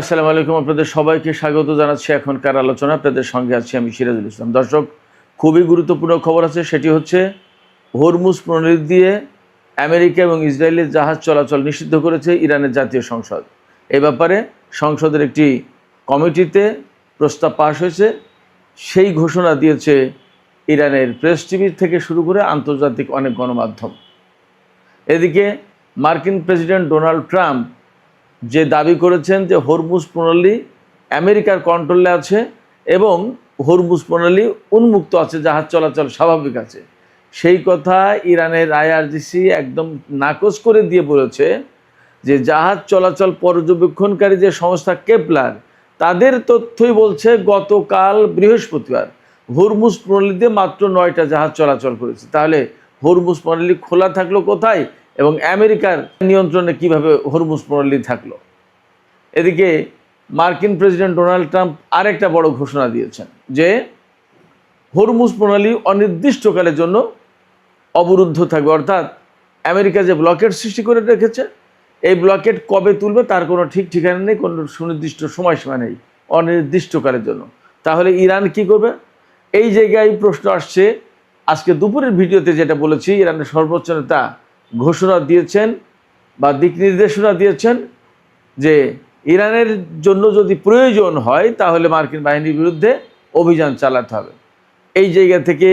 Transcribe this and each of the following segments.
আসসালামু আলাইকুম, আপনাদের সবাইকে স্বাগত জানাচ্ছি এখনকার আলোচনা। আপনাদের সঙ্গে আছি আমি সিরাজুল ইসলাম। দর্শক, খুবই গুরুত্বপূর্ণ খবর আছে, সেটি হচ্ছে হরমুজ প্রণালী দিয়ে আমেরিকা এবং ইসরায়েলের জাহাজ চলাচল নিষিদ্ধ করেছে ইরানের জাতীয় সংসদ। এ ব্যাপারে সংসদের একটি কমিটিতে প্রস্তাব পাশ হয়েছে। সেই ঘোষণা দিয়েছে ইরানের প্রেস টিভি থেকে শুরু করে আন্তর্জাতিক অনেক গণমাধ্যম। এদিকে মার্কিন প্রেসিডেন্ট ডোনাল্ড ট্রাম্প যে দাবি করেছেন যে হরমুজ প্রণালী আমেরিকার কন্ট্রোলে আছে এবং হরমুজ প্রণালী উন্মুক্ত আছে, জাহাজ চলাচল স্বাভাবিক আছে, সেই কথা ইরানের আইআরজিসি একদম নাকচ করে দিয়ে বলেছে যে জাহাজ চলাচল পর্যবেক্ষণকারী যে সংস্থা কেপলার, তাদের তথ্যই বলছে গতকাল বৃহস্পতিবার হরমুজ প্রণালীতে মাত্র 9টা জাহাজ চলাচল করেছে। তাহলে হরমুজ প্রণালী খোলা থাকলো কোথায় এবং আমেরিকার নিয়ন্ত্রণে কিভাবে হরমুজ প্রণালী থাকলো? এদিকে মার্কিন প্রেসিডেন্ট ডোনাল্ড ট্রাম্প আরেকটা বড় ঘোষণা দিয়েছেন যে হরমুজ প্রণালী অনির্দিষ্টকালের জন্য অবরুদ্ধ থাকবে। অর্থাৎ আমেরিকা যে ব্লকেট সৃষ্টি করে রেখেছে, এই ব্লকেট কবে তুলবে তার কোনো ঠিক ঠিকানা নেই, কোনো সুনির্দিষ্ট সময়সীমা নেই, অনির্দিষ্টকালের জন্য। তাহলে ইরান কি করবে? এই জায়গায় প্রশ্ন আসছে। আজকে দুপুরের ভিডিওতে যেটা বলেছি, ইরানের সর্বোচ্চ নেতা ঘোষণা দিয়েছেন বা দিক নির্দেশনা দিয়েছেন যে ইরানের জন্য যদি প্রয়োজন হয় তাহলে মার্কিন বাহিনীর বিরুদ্ধে অভিযান চালাতে হবে। এই জায়গা থেকে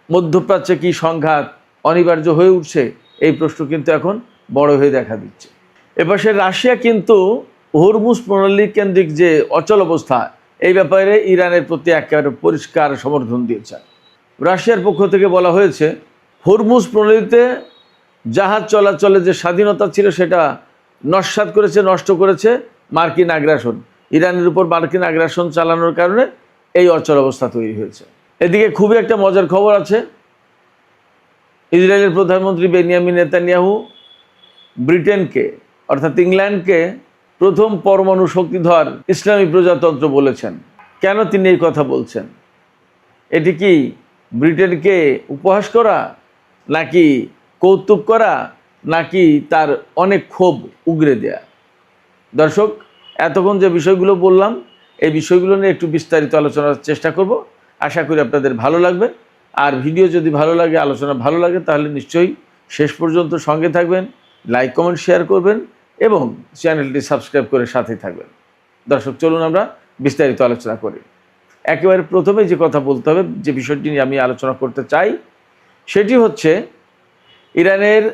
মধ্যপ্রাচ্যে কি সংঘাত অনিবার্য হয়ে উঠছে, এই প্রশ্ন কিন্তু এখন বড় হয়ে দেখা দিচ্ছে। এপাশে রাশিয়া কিন্তু হরমুজ প্রণালী কেন্দ্রিক যে অচল অবস্থা, এই ব্যাপারে ইরানের প্রতি একেবারে পরিষ্কার সমর্থন দিয়েছে। রাশিয়ার পক্ষ থেকে বলা হয়েছে হরমুজ প্রণালীতে জাহাজ চলাচলে যে স্বাধীনতা ছিল সেটা নস্যাৎ করেছে, নষ্ট করেছে মার্কিন আগ্রাসন। ইরানের উপর মার্কিন আগ্রাসন চালানোর কারণে এই অচল অবস্থা তৈরি হয়েছে। এদিকে খুবই একটা মজার খবর আছে। ইসরায়েলের প্রধানমন্ত্রী বেনিয়ামিন নেতানিয়াহু ব্রিটেনকে অর্থাৎ ইংল্যান্ডকে প্রথম পরমাণু শক্তিধর ইসলামী প্রজাতন্ত্র বলেছেন। কেন তিনি এই কথা বলছেন? এটি কি ব্রিটেনকে উপহাস করা, নাকি কৌতুক করা, নাকি তার অনেক ক্ষোভ উগরে দেয়া? দর্শক, এতক্ষণ যে বিষয়গুলো বললাম, এই বিষয়গুলো নিয়ে একটু বিস্তারিত আলোচনার চেষ্টা করব। আশা করি আপনাদের ভালো লাগবে। আর ভিডিও যদি ভালো লাগে, আলোচনা ভালো লাগে, তাহলে নিশ্চয়ই শেষ পর্যন্ত সঙ্গে থাকবেন, লাইক কমেন্ট শেয়ার করবেন এবং চ্যানেলটি সাবস্ক্রাইব করে সাথেই থাকবেন। দর্শক, চলুন আমরা বিস্তারিত আলোচনা করি। একেবারে প্রথমে যে কথা বলতে হবে, যে বিষয়টি নিয়ে আমি আলোচনা করতে চাই, সেটি হচ্ছে ইরানের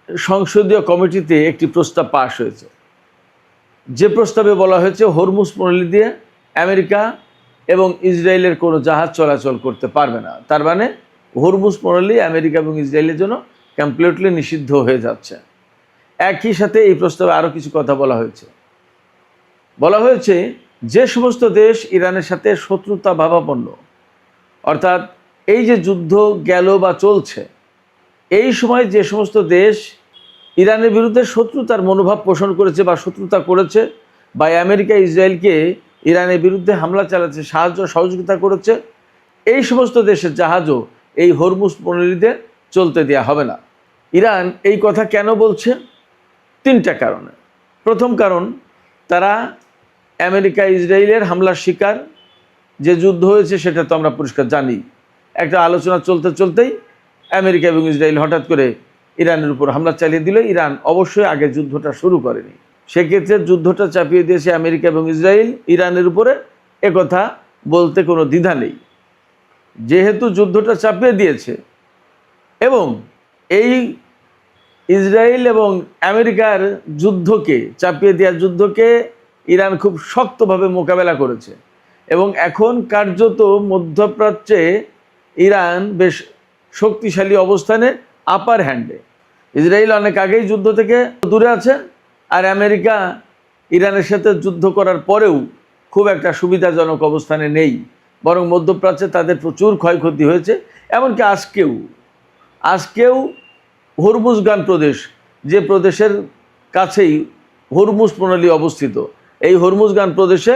সংসদীয় কমিটিতে একটি প্রস্তাব পাশ হয়েছে। যে প্রস্তাবে বলা হয়েছে হরমুজ প্রণালী দিয়ে আমেরিকা এবং ইসরায়েলের কোনো জাহাজ চলাচল করতে পারবে না। তার মানে হরমুজ প্রণালী আমেরিকা এবং ইসরায়েলের জন্য কমপ্লিটলি নিষিদ্ধ হয়ে যাচ্ছে। একই সাথে এই প্রস্তাবে আরও কিছু কথা বলা হয়েছে যে সমস্ত দেশ ইরানের সাথে শত্রুতা ভাবাপন্ন, অর্থাৎ এই যে যুদ্ধ গেল বা চলছে, এই সময় যে সমস্ত দেশ ইরানের বিরুদ্ধে শত্রুতার মনোভাব পোষণ করেছে বা শত্রুতা করেছে, বা আমেরিকা ইসরায়েলকে ইরানের বিরুদ্ধে হামলা চালাচ্ছে, সাহায্য সহযোগিতা করেছে, এই সমস্ত দেশের জাহাজও এই হরমুজ প্রণালীতে চলতে দেওয়া হবে না। ইরান এই কথা কেন বলছে? 3টা কারণে। প্রথম কারণ, তারা আমেরিকা ইসরায়েলের হামলার শিকার। যে যুদ্ধ হয়েছে সেটা তো আমরা পরিষ্কার জানি। একটা আলোচনা চলতেই আমেরিকা এবং ইসরায়েল হঠাৎ করে ইরানের উপর হামলা চালিয়ে দিল। ইরান অবশ্যই আগে যুদ্ধটা শুরু করেনি, সেক্ষেত্রে যুদ্ধটা চাপিয়ে দিয়েছে আমেরিকা এবং ইসরায়েল ইরানের উপরে, একথা বলতে কোনো দ্বিধা নেই। যেহেতু যুদ্ধটা চাপিয়ে দিয়েছে এবং এই ইসরায়েল এবং আমেরিকার যুদ্ধকে, চাপিয়ে দেওয়ার যুদ্ধকে ইরান খুব শক্তভাবে মোকাবেলা করেছে এবং এখন কার্যত মধ্যপ্রাচ্যে ইরান বেশ শক্তিশালী অবস্থানে, আপার হ্যান্ডে। ইসরায়েল অনেক আগেই যুদ্ধ থেকে দূরে আছে, আর আমেরিকা ইরানের সাথে যুদ্ধ করার পরেও খুব একটা সুবিধাজনক অবস্থানে নেই, বরং মধ্যপ্রাচ্যে তাদের প্রচুর ক্ষয়ক্ষতি হয়েছে। এমনকি আজকেও হরমুজগান প্রদেশ, যে প্রদেশের কাছেই হরমুজ প্রণালী অবস্থিত, এই হরমুজগান প্রদেশে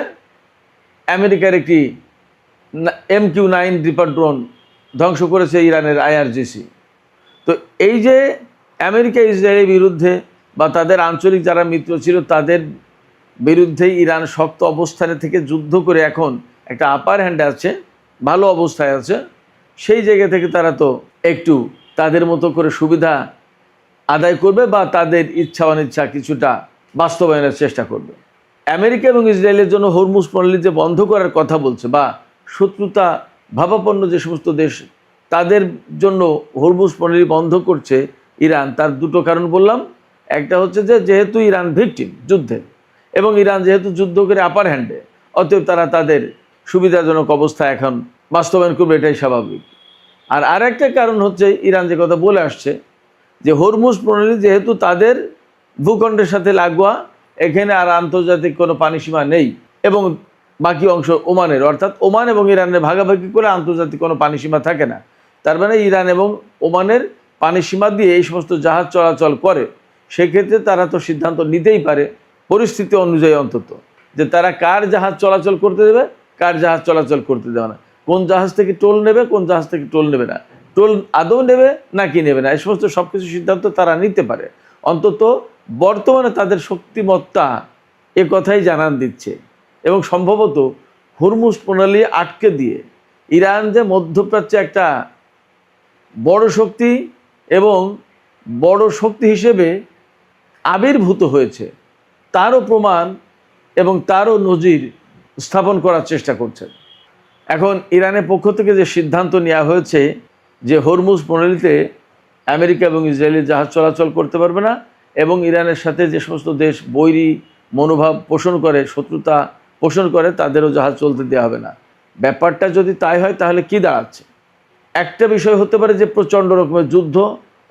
আমেরিকার একটি MQ-9 রিপার ড্রোন ধ্বংস করেছে ইরানের আইআরজিসি। তো এই যে আমেরিকা ইসরায়েলের বিরুদ্ধে বা তাদের আঞ্চলিক যারা মিত্র ছিল তাদের বিরুদ্ধে ইরান শক্ত অবস্থানে থেকে যুদ্ধ করে এখন একটা আপার হ্যান্ডে আছে, ভালো অবস্থায় আছে, সেই জায়গা থেকে তারা তো একটু তাদের মতো করে সুবিধা আদায় করবে বা তাদের ইচ্ছা অনিচ্ছা কিছুটা বাস্তবায়নের চেষ্টা করবে। আমেরিকা এবং ইসরায়েলের জন্য হরমুজ প্রণালী যে বন্ধ করার কথা বলছে বা শত্রুতা ভাবাপন্ন যে সমস্ত দেশ তাদের জন্য হরমুজ প্রণালী বন্ধ করছে ইরান, তার দুটো কারণ বললাম। একটা হচ্ছে যে যেহেতু ইরান ভিকটিম যুদ্ধে এবং ইরান যেহেতু যুদ্ধ করে আপার হ্যান্ডে, অতএব তারা তাদের সুবিধাজনক অবস্থা এখন বাস্তবায়ন করবে, এটাই স্বাভাবিক। আর আরেকটা কারণ হচ্ছে ইরান যে কথা বলে আসছে যে হরমুজ প্রণালী যেহেতু তাদের ভূখণ্ডের সাথে লাগোয়া, এখানে আর আন্তর্জাতিক কোনো পানিসীমা নেই এবং বাকি অংশ ওমানের, অর্থাৎ ওমান এবং ইরানের ভাগাভাগি করে আন্তর্জাতিক কোনো পানিসীমা থাকে না। তার মানে ইরান এবং ওমানের পানিসীমা দিয়ে এই সমস্ত জাহাজ চলাচল করে। সেক্ষেত্রে তারা তো সিদ্ধান্ত নিতেই পারে পরিস্থিতি অনুযায়ী অন্তত, যে তারা কার জাহাজ চলাচল করতে দেবে, কার জাহাজ চলাচল করতে দেবে না, কোন জাহাজ থেকে টোল নেবে, কোন জাহাজ থেকে টোল নেবে না, টোল আদৌ নেবে নাকি নেবে না, এই সমস্ত সব কিছু সিদ্ধান্ত তারা নিতে পারে। অন্তত বর্তমানে তাদের শক্তিমত্তা এ কথাই জানান দিচ্ছে। এবং সম্ভবত হরমুজ প্রণালী আটকে দিয়ে ইরান যে মধ্যপ্রাচ্যে একটা বড় শক্তি এবং বড় শক্তি হিসেবে আবির্ভূত হয়েছে তারও প্রমাণ এবং তারও নজির স্থাপন করার চেষ্টা করছেন। এখন ইরানের পক্ষ থেকে যে সিদ্ধান্ত নেওয়া হয়েছে যে হরমুজ প্রণালীতে আমেরিকা এবং ইসরায়েলের জাহাজ চলাচল করতে পারবে না এবং ইরানের সাথে যে সমস্ত দেশ বৈরী মনোভাব পোষণ করে, শত্রুতা পোষণ করে, তাদেরও জাহাজ চলতে দেওয়া হবে না। ব্যাপারটা যদি তাই হয় তাহলে কি দাঁড়াচ্ছে? একটা বিষয় হতে পারে যে প্রচণ্ড রকমের যুদ্ধ,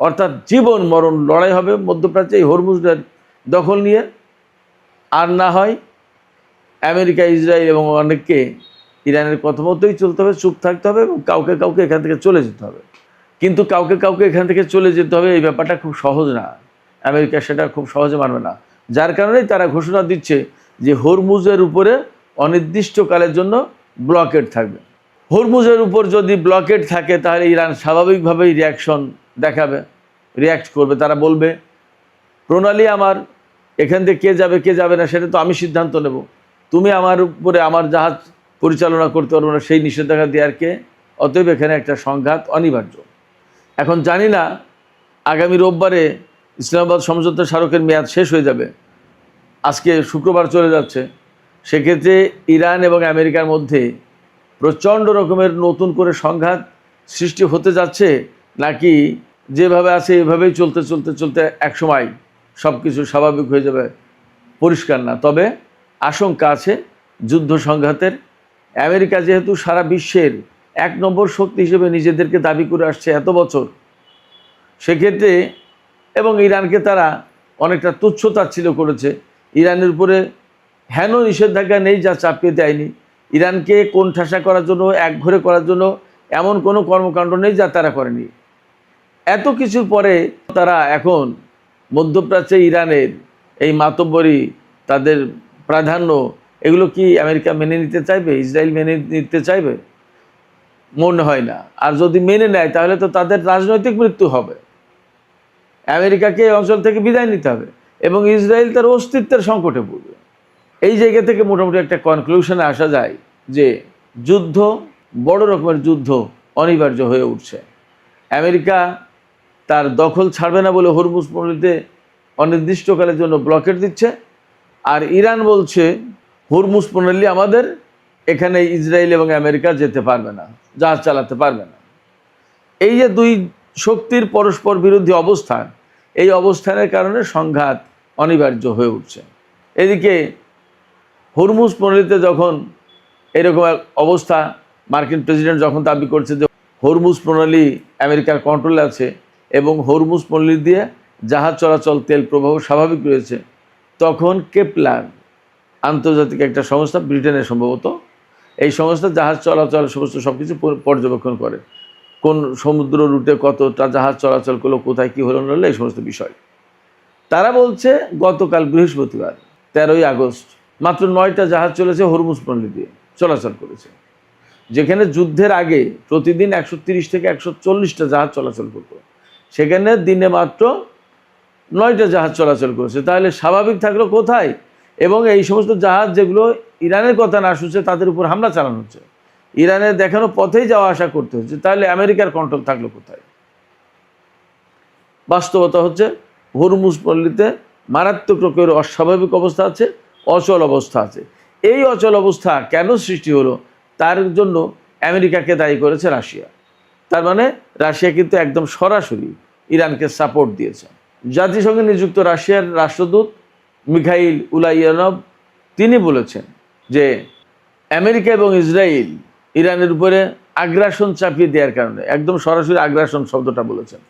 অর্থাৎ জীবন মরণ লড়াই হবে মধ্যপ্রাচ্যে এই হরমুজের দখল নিয়ে। আর না হয় আমেরিকা, ইসরায়েল এবং অনেককে ইরানের কথা মতোই চলতে হবে, চুপ থাকতে হবে এবং কাউকে কাউকে এখান থেকে চলে যেতে হবে। কিন্তু কাউকে কাউকে এখান থেকে চলে যেতে হবে এই ব্যাপারটা খুব সহজ না, আমেরিকা সেটা খুব সহজে মানবে না। যার কারণেই তারা ঘোষণা দিচ্ছে যে হরমুজের উপরে অনির্দিষ্টকালের জন্য ব্লকেড থাকবে। হরমুজের উপর যদি ব্লকেড থাকে তাহলে ইরান স্বাভাবিকভাবেই রিয়াকশন দেখাবে, রিয়াক্ট করবে। তারা বলবে প্রণালী আমার, এখান থেকে কে যাবে কে যাবে না সেটা তো আমি সিদ্ধান্ত নেব, তুমি আমার উপরে আমার জাহাজ পরিচালনা করতে পারবো না, সেই নিষেধাজ্ঞা দেওয়ার কে? অতএব এখানে একটা সংঘাত অনিবার্য। এখন জানি না আগামী রোববারে ইসলামাবাদ সমঝোতা স্মারকের মেয়াদ শেষ হয়ে যাবে, আজকে শুক্রবার চলে যাচ্ছে। সেক্ষেত্রে ইরান এবং আমেরিকার মধ্যে প্রচণ্ড রকমের নতুন করে সংঘাত সৃষ্টি হতে যাচ্ছে, নাকি যেভাবে আছে এভাবেই চলতে চলতে চলতে একসময় সব কিছু স্বাভাবিক হয়ে যাবে পরিষ্কার না। তবে আশঙ্কা আছে যুদ্ধ সংঘাতের। আমেরিকা যেহেতু সারা বিশ্বের এক নম্বর শক্তি হিসেবে নিজেদেরকে দাবি করে আসছে এত বছর, সেক্ষেত্রে এবং ইরানকে তারা অনেকটা তুচ্ছতাচ্ছিল্য করেছে, ইরানের উপরে হেন নিষেধাজ্ঞা নেই যা চাপিয়ে দেয়নি, ইরানকে কোণঠাসা করার জন্য, একঘরে করার জন্য এমন কোনো কর্মকাণ্ড নেই যা তারা করেনি। এত কিছুর পরে তারা এখন মধ্যপ্রাচ্যে ইরানের এই মাতব্বরি, তাদের প্রাধান্য, এগুলো কি আমেরিকা মেনে নিতে চাইবে, ইসরায়েল মেনে নিতে চাইবে? মনে হয় না। আর যদি মেনে নেয় তাহলে তো তাদের রাজনৈতিক মৃত্যু হবে, আমেরিকাকে এই অঞ্চল থেকে বিদায় নিতে হবে এবং ইসরায়েল তার অস্তিত্বের সংকটে পড়বে। এই জায়গা থেকে মোটামুটি একটা কনক্লুশনে আসা যায় যে যুদ্ধ, বড় রকমের যুদ্ধ অনিবার্য হয়ে উঠছে। আমেরিকা তার দখল ছাড়বে না বলে হরমুজ প্রণালীতে অনির্দিষ্টকালের জন্য ব্লকেট দিচ্ছে, আর ইরান বলছে হরমুজ প্রণালী আমাদের, এখানে ইসরায়েল এবং আমেরিকা যেতে পারবে না, জাহাজ চালাতে পারবে না। এই যে দুই শক্তির পরস্পর বিরোধী অবস্থান, এই অবস্থানের কারণে সংঘাত অনিবার্য হয়ে উঠছে। এদিকে হরমুজ প্রণালীতে যখন এরকম এক অবস্থা, মার্কিন প্রেসিডেন্ট যখন দাবি করছে যে হরমুজ প্রণালী আমেরিকার কন্ট্রোলে আছে এবং হরমুজ প্রণালী দিয়ে জাহাজ চলাচল, তেল প্রবাহ স্বাভাবিক রয়েছে, তখন কেপলার আন্তর্জাতিক একটা সংস্থা, ব্রিটেনের সম্ভবত, এই সংস্থা জাহাজ চলাচল সমস্ত সব কিছু পর্যবেক্ষণ করে, কোন সমুদ্র রুটে কতটা জাহাজ চলাচল করলো, কোথায় কী হলো না হলো, এই সমস্ত বিষয়। তারা বলছে গতকাল বৃহস্পতিবার 13ই আগস্ট মাত্র 9টা জাহাজ চলেছে হরমুজ প্রণালী দিয়ে চলাচল করেছে, যেখানে যুদ্ধের আগে প্রতিদিন 130 থেকে 140টা জাহাজ চলাচল করতো, সেখানে দিনে মাত্র 9টা জাহাজ চলাচল করেছে। তাহলে স্বাভাবিক থাকলো কোথায়? এবং এই সমস্ত জাহাজ যেগুলো ইরানের কথা না শুনছে তাদের উপর হামলা চালানো হচ্ছে, ইরানের দেখানো পথেই যাওয়া আসা করতে হচ্ছে, তাহলে আমেরিকার কন্ট্রোল থাকলো কোথায়? বাস্তবতা হচ্ছে হরমুজ পল্লীতে মারাত্মক রকমের অস্বাভাবিক অবস্থা আছে, অচল অবস্থা আছে। এই অচল অবস্থা কেন সৃষ্টি হলো তার জন্য আমেরিকাকে দায়ী করেছে রাশিয়া। তার মানে রাশিয়া কিন্তু একদম সরাসরি ইরানকে সাপোর্ট দিয়েছে। জাতিসংঘে নিযুক্ত রাশিয়ার রাষ্ট্রদূত মিখাইল উলাইয়ানভ তিনি বলেছেন যে আমেরিকা এবং ইসরায়েল ইরানের উপরে আগ্রাসন চাপিয়ে দেওয়ার কারণে, একদম সরাসরি আগ্রাসন শব্দটা বলেছেন,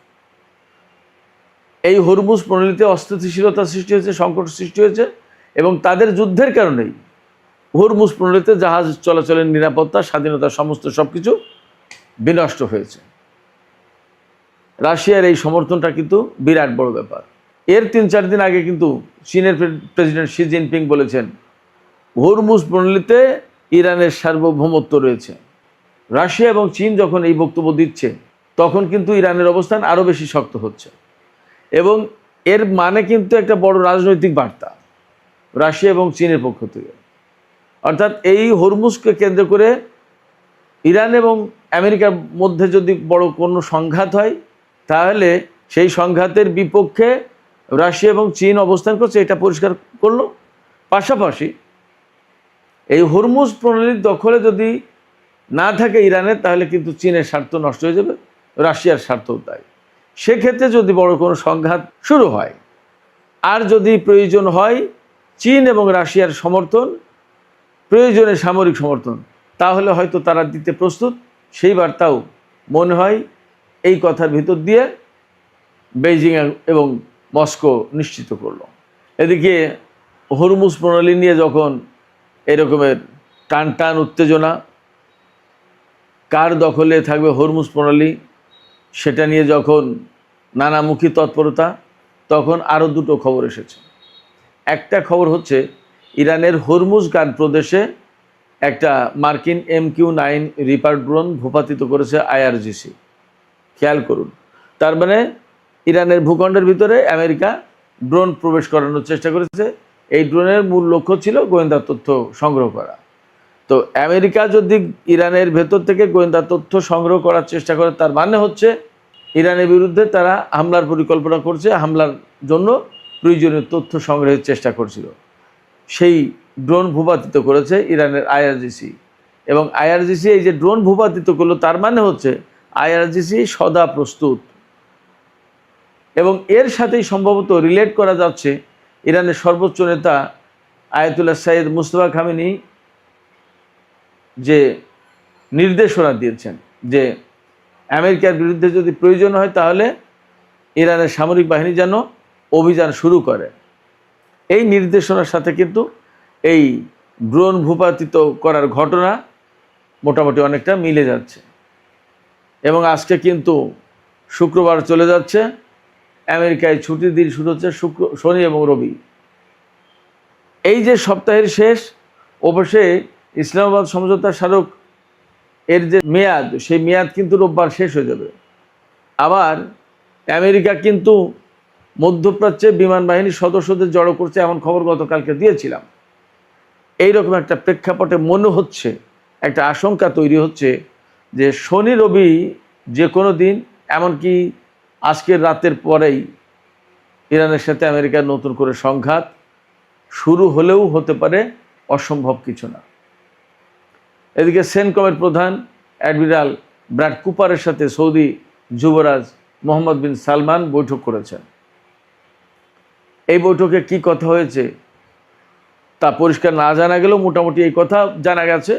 এই হরমুজ প্রণালীতে অস্থিতিশীলতা সৃষ্টি হয়েছে, সংকট সৃষ্টি হয়েছে এবং তাদের যুদ্ধের কারণেই হরমুজ প্রণালীতে জাহাজ চলাচলের নিরাপত্তা, স্বাধীনতা, সমস্ত সবকিছু বিনষ্ট হয়েছে। রাশিয়ার এই সমর্থনটা কিন্তু বিরাট বড় ব্যাপার। এর 3-4 দিন আগে কিন্তু চীনের প্রেসিডেন্ট শি জিনপিং বলেছেন হরমুজ প্রণালীতে ইরানের সার্বভৌমত্ব রয়েছে। রাশিয়া এবং চীন যখন এই বক্তব্য দিচ্ছে তখন কিন্তু ইরানের অবস্থান আরও বেশি শক্ত হচ্ছে এবং এর মানে কিন্তু একটা বড় রাজনৈতিক বার্তা রাশিয়া এবং চীনের পক্ষ থেকে। অর্থাৎ এই হরমুজকে কেন্দ্র করে ইরান এবং আমেরিকার মধ্যে যদি বড় কোনো সংঘাত হয় তাহলে সেই সংঘাতের বিপক্ষে রাশিয়া এবং চীন অবস্থান করছে, এটা পরিষ্কার করলো। পাশাপাশি এই হরমুজ প্রণালীর দখলে যদি না থাকে ইরানের, তাহলে কিন্তু চীনের স্বার্থ নষ্ট হয়ে যাবে, রাশিয়ার স্বার্থও তাই। সেক্ষেত্রে যদি বড় কোনো সংঘাত শুরু হয় আর যদি প্রয়োজন হয় চীন এবং রাশিয়ার সমর্থন, প্রয়োজনে সামরিক সমর্থন, তাহলে হয়তো তারা দিতে প্রস্তুত। সেই বার্তাও মনে হয় এই কথার ভিতর দিয়ে বেইজিং এবং মস্কো নিশ্চিত করলো। এদিকে হরমুজ প্রণালী নিয়ে যখন এরকমের টান টান উত্তেজনা, কার দখলে থাকবে হরমুজ প্রণালী সেটা নিয়ে যখন নানামুখী তৎপরতা, তখন আরও দুটো খবর এসেছে। একটা খবর হচ্ছে ইরানের হরমুজগান প্রদেশে একটা মার্কিন MQ-9 রিপার ড্রোন ভূপাতিত করেছে IRGC। খেয়াল করুন, তার মানে ইরানের ভূখণ্ডের ভিতরে আমেরিকা ড্রোন প্রবেশ করানোর চেষ্টা করেছে। এই ড্রোনের মূল লক্ষ্য ছিল গোয়েন্দা তথ্য সংগ্রহ করা। তো আমেরিকা যদি ইরানের ভেতর থেকে গোয়েন্দা তথ্য সংগ্রহ করার চেষ্টা করে, তার মানে হচ্ছে ইরানের বিরুদ্ধে তারা হামলার পরিকল্পনা করছে, হামলার জন্য প্রয়োজনীয় তথ্য সংগ্রহের চেষ্টা করছিল। সেই ড্রোন ভূপাতিত করেছে ইরানের IRGC এবং IRGC এই যে ড্রোন ভূপাতিত করলো, তার মানে হচ্ছে IRGC সদা প্রস্তুত। এবং এর সাথেই সম্ভবত রিলেট করা যাচ্ছে ইরানের সর্বোচ্চ নেতা আয়াতুল্লাহ সাইয়েদ মুস্তফা খামেনি যে নির্দেশনা দিয়েছেন যে আমেরিকার বিরুদ্ধে যদি প্রয়োজন হয় তাহলে ইরানের সামরিক বাহিনী যেন অভিযান শুরু করে। এই নির্দেশনার সাথে কিন্তু এই ড্রোন ভূপাতিত করার ঘটনা মোটামুটি অনেকটা মিলে যাচ্ছে। এবং আজকে কিন্তু শুক্রবার চলে যাচ্ছে, আমেরিকায় ছুটির দিন শুরু হচ্ছে শনি এবং রবি। এই যে সপ্তাহের শেষ, অবশ্যই ইসলামাবাদ সমঝোতা স্মারক এর যে মেয়াদ, সেই মেয়াদ কিন্তু রোববার শেষ হয়ে যাবে। আবার আমেরিকা কিন্তু মধ্যপ্রাচ্যে বিমান বাহিনীর সদস্যদের জড়ো করছে, এমন খবর গতকালকে দিয়েছিলাম। এইরকম একটা প্রেক্ষাপটে মনে হচ্ছে, একটা আশঙ্কা তৈরি হচ্ছে যে শনি রবি যে কোনো দিন, এমনকি আজকের রাতের পরেই ইরানের সাথে আমেরিকার নতুন করে সংঘাত শুরু হলেও হতে পারে, অসম্ভব কিছু না। এদিকে সেনকমের প্রধান অ্যাডমিরাল ব্র্যাড কুপারের সাথে সৌদি যুবরাজ মোহাম্মদ বিন সালমান বৈঠক করেছেন। এই বৈঠকে কি কথা হয়েছে তা পরিষ্কার না জানা গেলেও মোটামুটি এই কথা জানা গেছে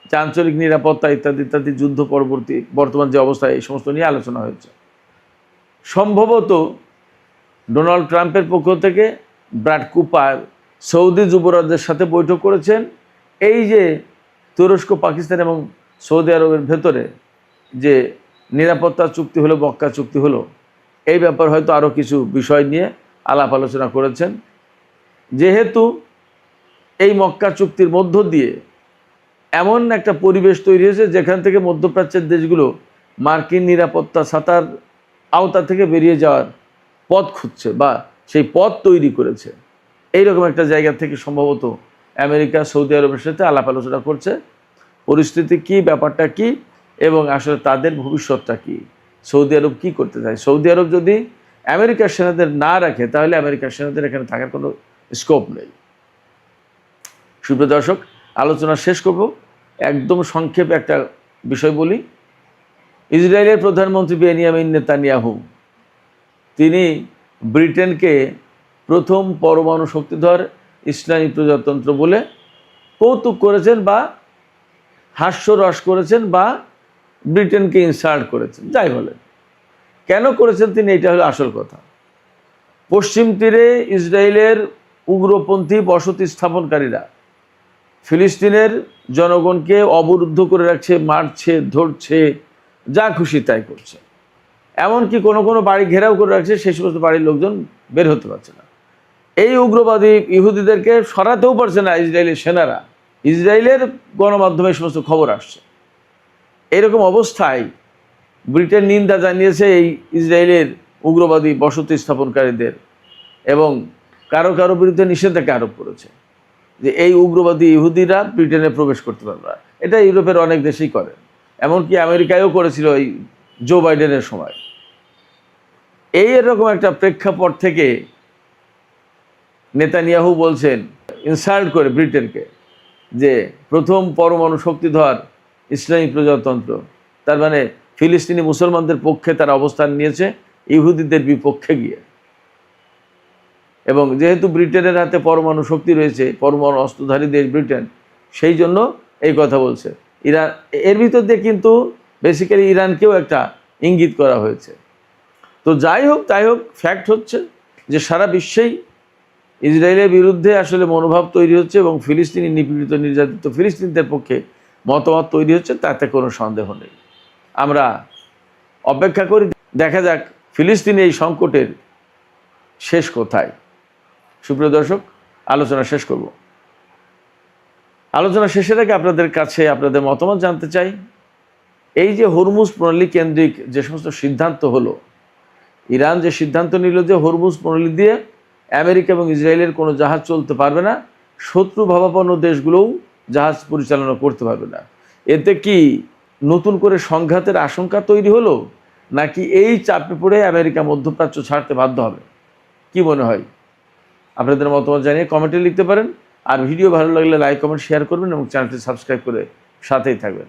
যে আঞ্চলিক নিরাপত্তা ইত্যাদি ইত্যাদি, যুদ্ধ পরবর্তী বর্তমান যে অবস্থা, এই সমস্ত নিয়ে আলোচনা হয়েছে। সম্ভবত ডোনাল্ড ট্রাম্পের পক্ষ থেকে ব্র্যাড কুপার সৌদি যুবরাজদের সাথে বৈঠক করেছেন। এই যে তুরস্ক, পাকিস্তান এবং সৌদি আরবের ভেতরে যে নিরাপত্তা চুক্তি হলো, মক্কা চুক্তি হলো, এই ব্যাপার হয়তো আরও কিছু বিষয় নিয়ে আলাপ আলোচনা করেছেন। যেহেতু এই মক্কা চুক্তির মধ্য দিয়ে এমন একটা পরিবেশ তৈরি হয়েছে যেখান থেকে মধ্যপ্রাচ্যের দেশগুলো মার্কিন নিরাপত্তা ছাতার আওতা থেকে বেরিয়ে যাওয়ার পথ খুঁজছে বা সেই পথ তৈরি করেছে। এইরকম একটা জায়গা থেকে সম্ভবত আমেরিকা সৌদি আরবের সাথে আলাপ আলোচনা করছে, পরিস্থিতি কি, ব্যাপারটা কি, এবং আসলে তাদের ভবিষ্যৎটা কি, সৌদি আরব কি করতে চায়। সৌদি আরব যদি আমেরিকার সেনাদের না রাখে তাহলে আমেরিকার সেনাদের এখানে থাকার কোনো স্কোপ নেই। সুপ্রিয় দর্শক, আলোচনা শেষ করব, একদম সংক্ষেপে একটা বিষয় বলি। ইসরায়েলের প্রধানমন্ত্রী বেনিয়ামিন নেতানিয়াহু তিনি ব্রিটেনকে প্রথম পরমাণু শক্তিধর ইসলামী প্রজাতন্ত্র বলে কৌতুক করেছেন বা হাস্যরস করেছেন বা ব্রিটেনকে ইনসাল্ট করেছেন, যাই বলেন। কেন করেছেন তিনি, এটা হলো আসল কথা। পশ্চিম তীরে ইসরায়েলের উগ্রপন্থী বসতি স্থাপনকারীরা ফিলিস্তিনের জনগণকে অবরুদ্ধ করে রাখছে, মারছে, ধরছে, যা খুশি তাই করছে। এমনকি কোনো কোনো বাড়ি ঘেরাও করে রাখছে, সেই সমস্ত বাড়ির লোকজন বের হতে পারছে না। এই উগ্রবাদী ইহুদিদেরকে সরাতেও পারছে না ইসরায়েলের সেনারা। ইসরায়েলের গণমাধ্যমে এই সমস্ত খবর আসছে। এরকম অবস্থায় ব্রিটেন নিন্দা জানিয়েছে এই ইসরায়েলের উগ্রবাদী বসতি স্থাপনকারীদের এবং কারো কারো বিরুদ্ধে নিষেধাজ্ঞা আরোপ করেছে যে এই উগ্রবাদী ইহুদিরা ব্রিটেনে প্রবেশ করতে পারবে না। এটা ইউরোপের অনেক দেশেই করে, এমনকি আমেরিকায়ও করেছিল এই জো বাইডেনের সময়। এই এরকম একটা প্রেক্ষাপট থেকে নেতানিয়াহু বলছেন, ইনসাল্ট করে ব্রিটেনকে, যে প্রথম পরমাণু শক্তিধর ইসলামী প্রজাতন্ত্র, তার মানে ফিলিস্তিনি মুসলমানদের পক্ষে তারা অবস্থান নিয়েছে ইহুদিদের বিপক্ষে গিয়ে। এবং যেহেতু ব্রিটেনের হাতে পরমাণু শক্তি রয়েছে, পরমাণু অস্ত্রধারী দেশ ব্রিটেন, সেই জন্য এই কথা বলছে। ইরান এর ভিতর দিয়ে কিন্তু বেসিক্যালি ইরানকেও একটা ইঙ্গিত করা হয়েছে। তো যাই হোক তাই হোক, ফ্যাক্ট হচ্ছে যে সারা বিশ্বেই ইসরায়েলের বিরুদ্ধে আসলে মনোভাব তৈরি হচ্ছে এবং ফিলিস্তিনি নিপীড়িত নির্যাতিত ফিলিস্তিনিদের পক্ষে মতামত তৈরি হচ্ছে, তাতে কোনো সন্দেহ নেই। আমরা অপেক্ষা করি, দেখা যাক ফিলিস্তিনি এই সংকটের শেষ কোথায়। সুপ্রিয় দর্শক, আলোচনা শেষ করব। আলোচনা শেষের আগে আপনাদের কাছে আপনাদের মতামত জানতে চাই। এই যে হরমুজ প্রণালী কেন্দ্রিক যে সমস্ত সিদ্ধান্ত হলো, ইরান যে সিদ্ধান্ত নিল যে হরমুজ প্রণালী দিয়ে আমেরিকা এবং ইসরায়েলের কোনো জাহাজ চলতে পারবে না, শত্রু ভাবাপন্ন দেশগুলোও জাহাজ পরিচালনা করতে পারবে না, এতে কি নতুন করে সংঘাতের আশঙ্কা তৈরি হলো, নাকি এই চাপে পড়ে আমেরিকা মধ্যপ্রাচ্য ছাড়তে বাধ্য হবে? কি মনে হয়? আপনাদের মতামত জানিয়ে কমেন্টে লিখতে পারেন। আর ভিডিও ভালো লাগলে লাইক, কমেন্ট, শেয়ার করবেন এবং চ্যানেলটি সাবস্ক্রাইব করে সাথেই থাকবেন।